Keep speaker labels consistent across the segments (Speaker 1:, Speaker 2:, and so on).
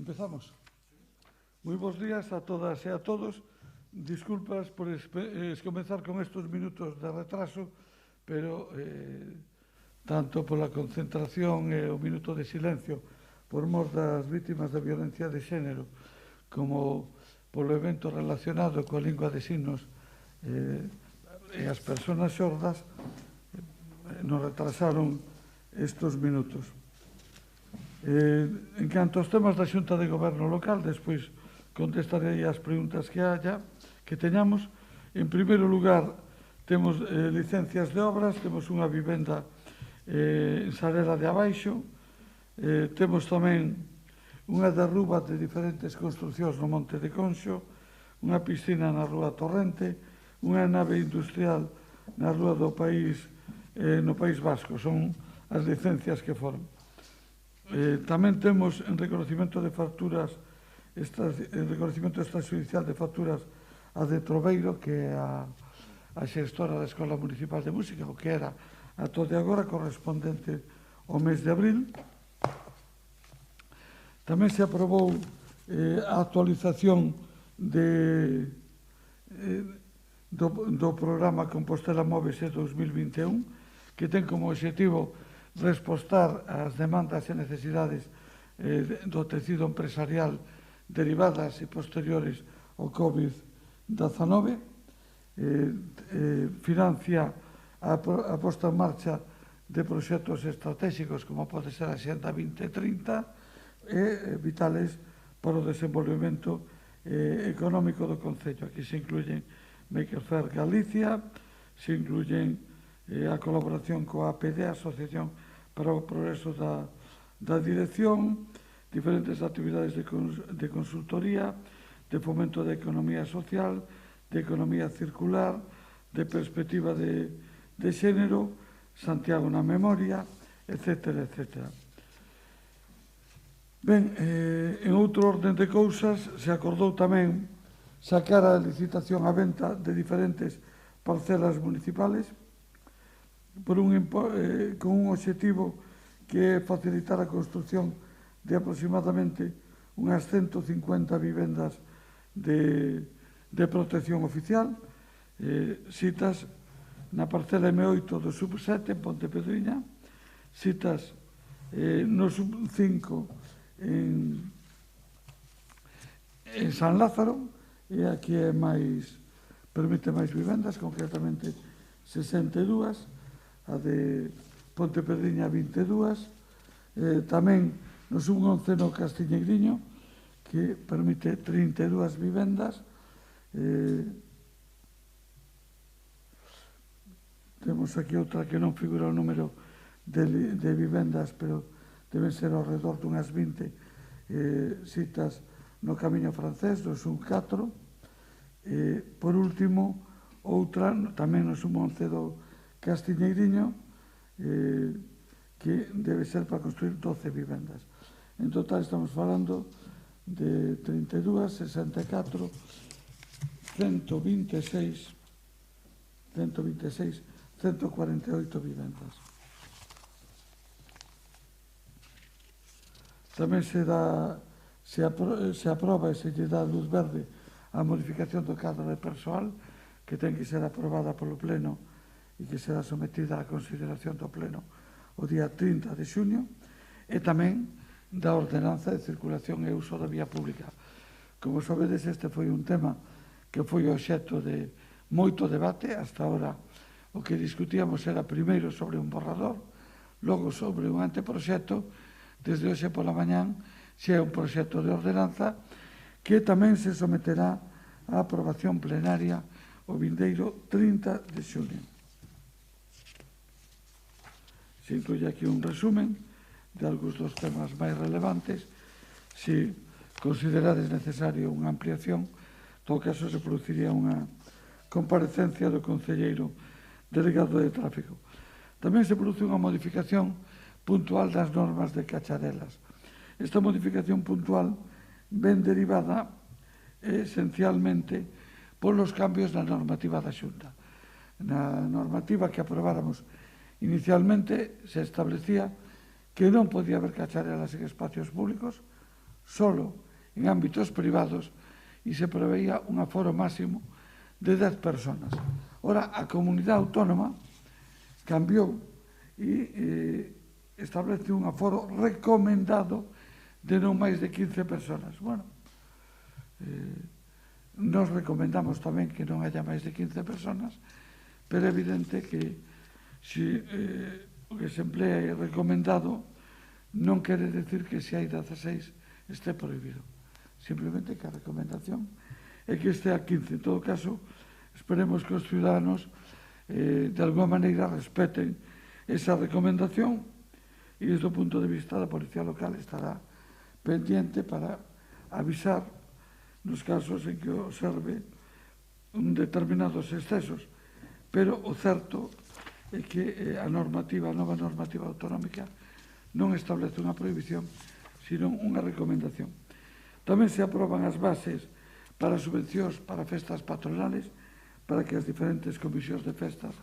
Speaker 1: Empezamos. Moi bons días a todas e a todos. Disculpas por comenzar con estes minutos de retraso, pero tanto pola concentración e o minuto de silencio por mor das vítimas da violencia de xénero como polo evento relacionado coa lingua de signos e as persoas xordas nos retrasaron estes minutos. En canto aos temas da Xunta de Goberno local, despois contestarei as preguntas que teñamos. En primeiro lugar, temos licencias de obras, temos unha vivenda en Sarela de Abaixo, temos tamén unha derruba de diferentes construcións no Monte de Conxo, unha piscina na Rúa Torrente, unha nave industrial na Rúa do País, no País Vasco. Son as licencias que foron. Tamén temos en reconocimento de facturas, en reconocimento extrajudicial de facturas a de Troveiro, que é a xestora da Escola Municipal de Música, o que era a todo de agora, correspondente ao mes de abril. Tamén se aprobou a actualización do programa Compostela Móvese 2021, que ten como objetivo respostar ás demandas e necesidades do tecido empresarial derivadas e posteriores ao COVID-19, financia a posta en marcha de proxectos estratégicos como pode ser a Xenda 2030 e vitales para o desenvolvemento económico do Concello. Aquí se incluyen Maker Fair Galicia, se incluyen a colaboración coa APD, Asociación para o Progreso da Dirección, diferentes actividades de consultoría, de fomento da economía social, de economía circular, de perspectiva de xénero, Santiago na memoria, etcétera, etcétera. Ben, en outro orden de cousas, se acordou tamén sacar a licitación á venta de diferentes parcelas municipales con un objetivo que é facilitar a construción de aproximadamente unhas 150 vivendas de protección oficial, citas na parcela M8 do sub 7 en Pontepedriña, citas no sub 5 en San Lázaro, e aquí permite máis vivendas, concretamente 62, a de Pontepedriña 22, tamén no sub 11 no Castiñeiriño, que permite 32 vivendas. Temos aquí outra que non figura o número de vivendas, pero deben ser ao redor dunhas 20 citas no Camiño Francés, do sub 4. Por último, outra tamén no sub 11 do Castiñeiriño, que debe ser para construir 12 vivendas. En total estamos falando de 32, 64, 126, 148 vivendas. Tamén se aproba e se lle dá luz verde a modificación do cadro de persoal, que ten que ser aprobada polo Pleno e que será sometida á consideración do Pleno o día 30 de xuño, e tamén da ordenanza de circulación e uso da vía pública. Como sabedes, este foi un tema que foi obxecto de moito debate. Hasta ahora o que discutíamos era primeiro sobre un borrador, logo sobre un anteproxecto, desde hoxe pola mañán se é un proxecto de ordenanza que tamén se someterá á aprobación plenaria o vindeiro 30 de xuño. Se incluye aquí un resumen de algúns dos temas máis relevantes. Se considerades necesario unha ampliación, en todo caso se produciría unha comparecencia do concelleiro delegado de tráfico. Tamén se produce unha modificación puntual das normas de Cacharelas. Esta modificación puntual ven derivada esencialmente polos cambios na normativa da Xunta. Na normativa que aprobáramos inicialmente se establecía que non podía haber cacharelas en espacios públicos, solo en ámbitos privados e se preveía un aforo máximo de 10 personas. Ora, a comunidade autónoma cambiou e establece un aforo recomendado de non máis de 15 personas. Bueno, nos recomendamos tamén que non haya máis de 15 personas, pero é evidente que se o que se emplea é recomendado, non quere decir que se hai 16 este prohibido. Simplemente que a recomendación é que este a 15. En todo caso, esperemos que os ciudadanos de alguma maneira respeten esa recomendación e desde o punto de vista da Policía Local estará pendiente para avisar nos casos en que observe determinados excesos. Pero o certo é que a nova normativa autonómica non establece unha prohibición, sino unha recomendación. Tamén se aproban as bases para subvencións para festas patronales, para que as diferentes comisións de festas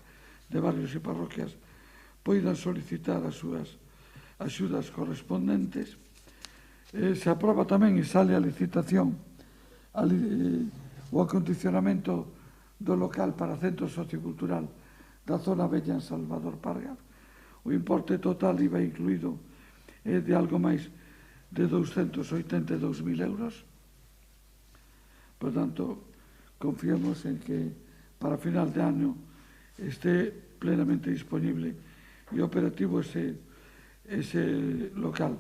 Speaker 1: de barrios e parroquias poidan solicitar as súas axudas correspondentes. Se aproba tamén e sale a licitación o acondicionamento do local para centro sociocultural da zona bella en Salvador Parga. O importe total IVA incluído é de algo máis de 282.000 euros. Por tanto, confiamos en que para final de ano este plenamente disponible e operativo ese local.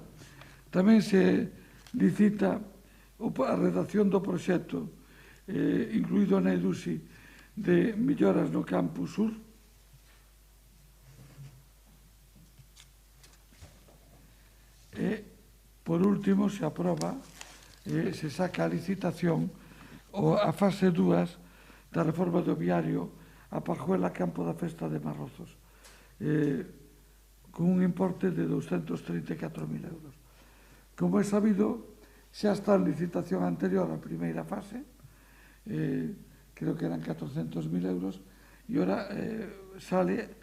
Speaker 1: Tamén se licita a redacción do proxecto incluído na EDUSI de melloras no Campus Sur. E, por último, se aproba se saca a licitación a fase 2 da reforma do viario a Pajuela Campo da Festa de Marrozos, con un importe de 234.000 euros. Como é sabido, xa está en licitación anterior a primeira fase, creo que eran 400.000 euros, e ora sale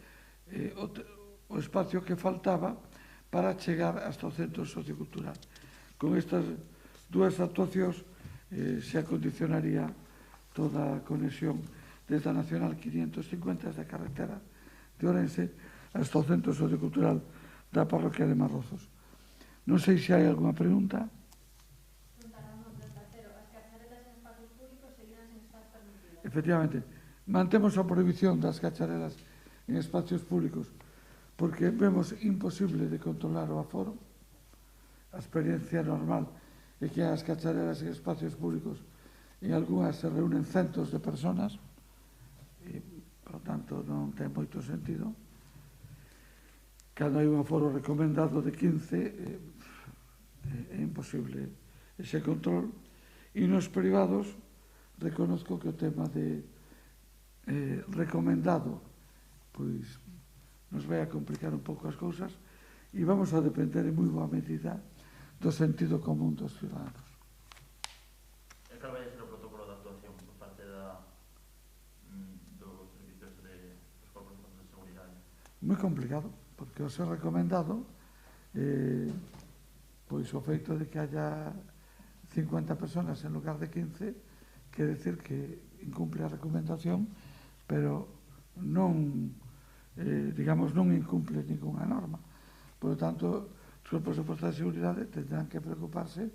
Speaker 1: o espacio que faltaba para chegar hasta o centro sociocultural. Con estas dúas actuacións se acondicionaría toda a conexión desde a Nacional 550 da carretera de Ourense hasta o centro sociocultural da parroquia de Marrozos. Non sei se hai alguna pregunta. Efectivamente, mantemos a prohibición das cacharelas en espacios públicos porque vemos imposible de controlar o aforo. A experiencia normal é que as cacharelas en espacios públicos en algunhas se reúnen centos de personas e, por tanto, non ten moito sentido. Cando hai un aforo recomendado de 15 é imposible ese control, e nos privados reconozco que o tema de recomendado pois nos vai a complicar un pouco as cousas e vamos a depender en moi boa medida do sentido común dos ciudadanos.
Speaker 2: E cal vai ser o protocolo de actuación por parte dos servicios dos corpos de seguridade?
Speaker 1: Moi complicado, porque o ser recomendado pois o feito de que haya 50 personas en lugar de 15 quere decir que incumple a recomendación, pero non digamos, non incumple ninguna norma. Por lo tanto, os corpos de fuerzas de seguridade tendrán que preocuparse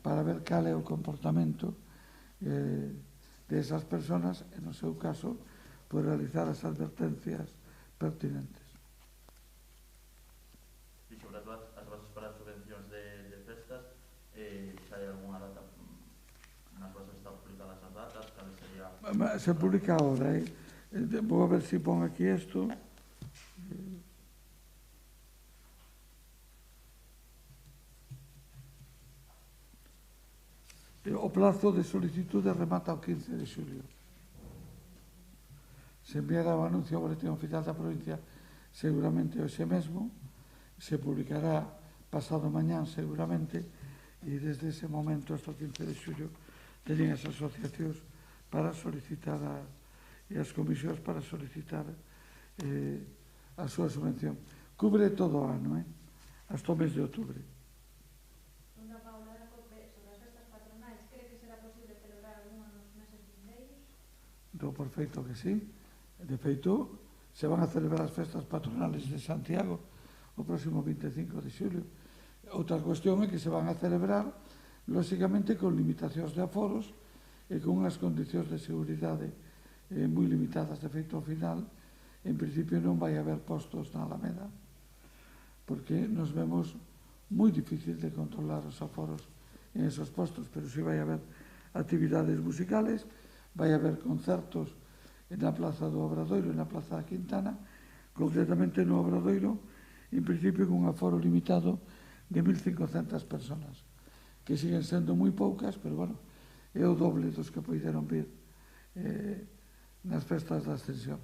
Speaker 1: para ver cal é o comportamento de esas personas e, no seu caso, por realizar as advertencias pertinentes.
Speaker 2: E sobre as bases para as subvencións de festas, xa hai alguna data nas bases están publicadas as datas, cal sería...
Speaker 1: Se publica ahora, vou a ver se pon aquí isto. O plazo de solicitude remata o 15 de xulio. Se enviará o anuncio ao boletín oficial da provincia seguramente hoxe mesmo, se publicará pasado mañán seguramente, e desde ese momento hasta o 15 de xulio teñen as asociacións para solicitar e as comisións para solicitar a súa subvención. Cubre todo o ano, hasta o mes de outubro.
Speaker 3: Paula,
Speaker 1: do por feito que sí. De feito, se van a celebrar as festas patronales de Santiago o próximo 25 de xulio. Outra cuestión é que se van a celebrar, lóxicamente, con limitacións de aforos e con unhas condicións de seguridade moi limitadas. De feito, ao final, en principio non vai haber postos na Alameda, porque nos vemos moi difícil de controlar os aforos en esos postos, pero si vai haber actividades musicales, vai haber concertos na Plaza do Obradoiro e na Plaza da Quintana, concretamente no Obradoiro, en principio con un aforo limitado de 1.500 personas, que siguen sendo moi poucas, pero bueno, é o doble dos que poideron vir nas festas da Ascensión.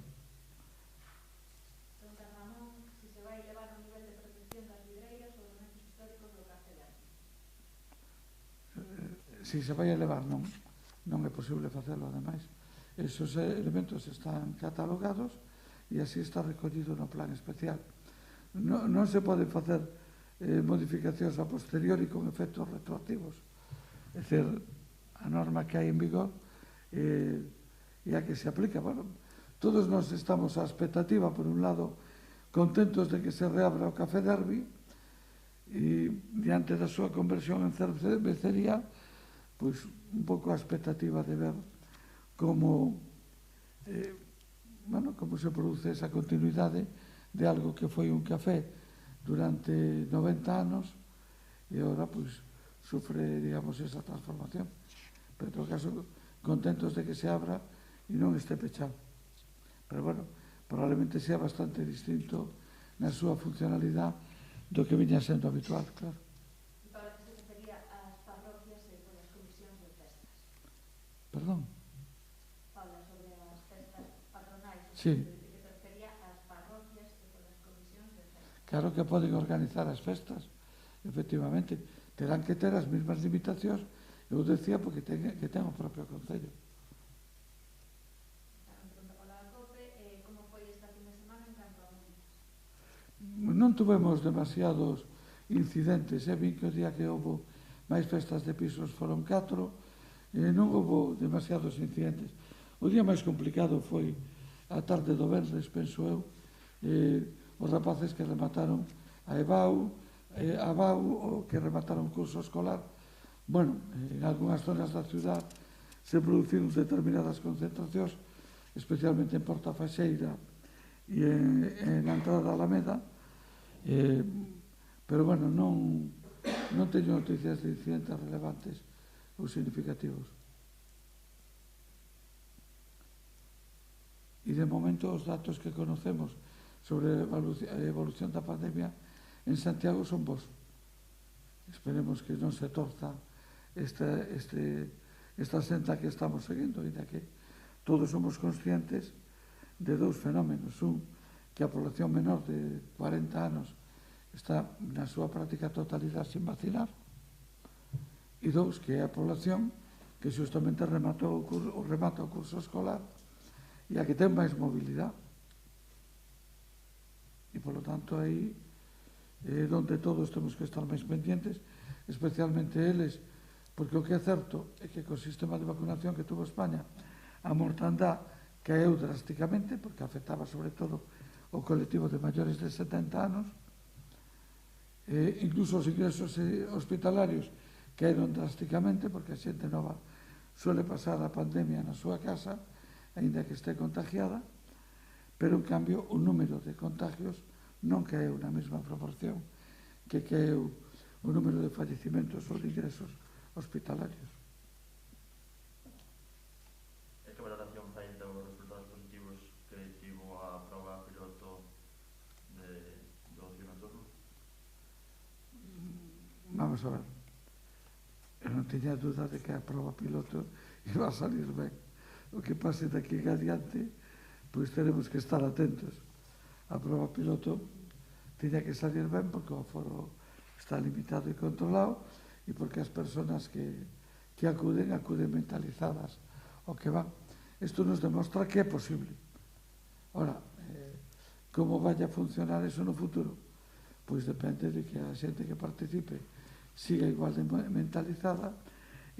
Speaker 1: Si se vai elevar, non é posible facelo, ademais. Esos elementos están catalogados e así está recollido no plan especial. Non se pode facer modificacións a posteriori con efectos retroactivos. É dicir, a norma que hai en vigor e a que se aplica. Bueno, todos nós estamos á expectativa, por un lado, contentos de que se reabra o Café Derby e diante da súa conversión en cervecería, pois un pouco a expectativa de ver como se produce esa continuidade de algo que foi un café durante 90 anos e agora pois sufre, digamos, esa transformación. Pero en todo caso, contentos de que se abra e non este pechado. Pero bueno, probablemente sea bastante distinto na súa funcionalidade do que viña sendo habitual, claro. Perdón.
Speaker 3: Fala sobre as festas patronais.
Speaker 1: Sí.
Speaker 3: Que se refería ás parroquias e polas comisións de festas.
Speaker 1: Claro que poden organizar as festas, efectivamente. Terán que ter as mesmas limitacións, eu decía, porque ten o propio Concello.
Speaker 3: Como foi esta fin de semana en canto a multas?
Speaker 1: Non tuvemos demasiados incidentes, vin que o día que houve máis festas de pisos foron 4, non houve demasiados incidentes. O día máis complicado foi a tarde do venres, penso eu, os rapaces que remataron a EBAU, a BAU, que remataron o curso escolar. Bueno, en algunhas zonas da ciudad se produciron determinadas concentracións, especialmente en Porta Faxeira e na entrada da Alameda, pero bueno, non teño noticias de incidentes relevantes ou significativos. E de momento os datos que conocemos sobre a evolución da pandemia en Santiago son bons. Esperemos que non se torza esta senda que estamos seguindo, ainda que todos somos conscientes de dous fenómenos. Un, que a población menor de 40 anos está na súa práctica totalidade sin vacinar, e dous, que é a población que justamente remata o curso escolar e a que ten máis mobilidade. E, polo tanto, aí é onde todos temos que estar máis pendientes, especialmente eles, porque o que é certo é que co sistema de vacunación que tuvo España, a mortandade caeu drásticamente, porque afectaba sobre todo o colectivo de maiores de 70 anos, incluso os ingresos hospitalarios caeron drásticamente, porque a xente nova suele pasar a pandemia na súa casa, aínda que este contagiada, pero en cambio o número de contagios non caeu na mesma proporción que caeu o número de fallecimentos ou de ingresos hospitalarios.
Speaker 2: E que valoración fai dos resultados positivos que tivo a proba piloto do ocio nocturno?
Speaker 1: Vamos a ver. Eu non teña dúda de que a proba piloto iba a salir ben. O que pase daqui en adiante, pois teremos que estar atentos. A proba piloto teña que salir ben porque o aforo está limitado e controlado e porque as persoas que acuden mentalizadas ao que van. Isto nos demostra que é posible. Ora, como vai a funcionar eso no futuro? Pois depende de que a xente que participe siga igual de mentalizada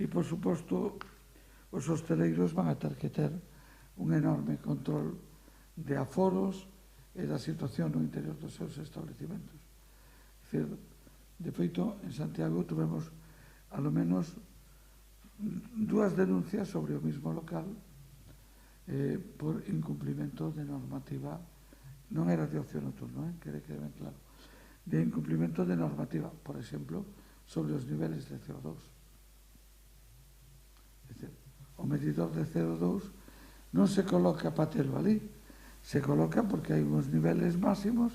Speaker 1: e, por suposto, os hosteleiros van a ter que ter un enorme control de aforos e da situación no interior dos seus establecimentos. É dicir, de feito, en Santiago tuvemos alo menos 2 denuncias sobre o mismo local por incumplimento de normativa, non era de ocio nocturno, quere que ben claro, de incumplimento de normativa, por exemplo, sobre os niveles de CO2. É dicir, o medidor de CO2 non se coloca para telo ali, se coloca porque hai uns niveles máximos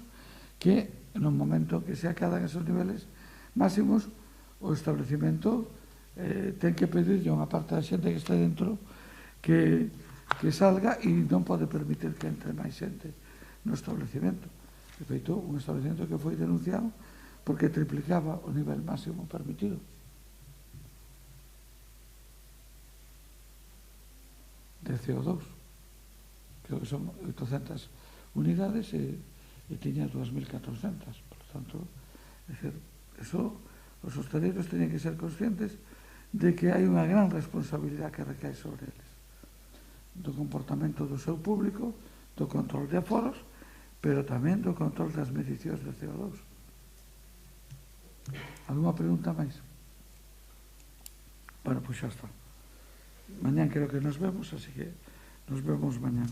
Speaker 1: que no momento que se acadan esos niveles máximos o establecimento ten que pedirlle a unha parte da xente que está dentro que salga e non pode permitir que entre máis xente no establecimento. De feito, un establecimento que foi denunciado porque triplicaba o nivel máximo permitido. De CO2. Creo que son 800 unidades e tiña 2.400. Por tanto, é dicir, eso, os hostaleiros teñen que ser conscientes de que hai unha gran responsabilidade que recae sobre eles, do comportamento do seu público, do control de aforos, pero tamén do control das medicións de CO2. Alguna pregunta máis? Bueno, pois xa está. Mañán creo que nos vemos, así que nos vemos mañán.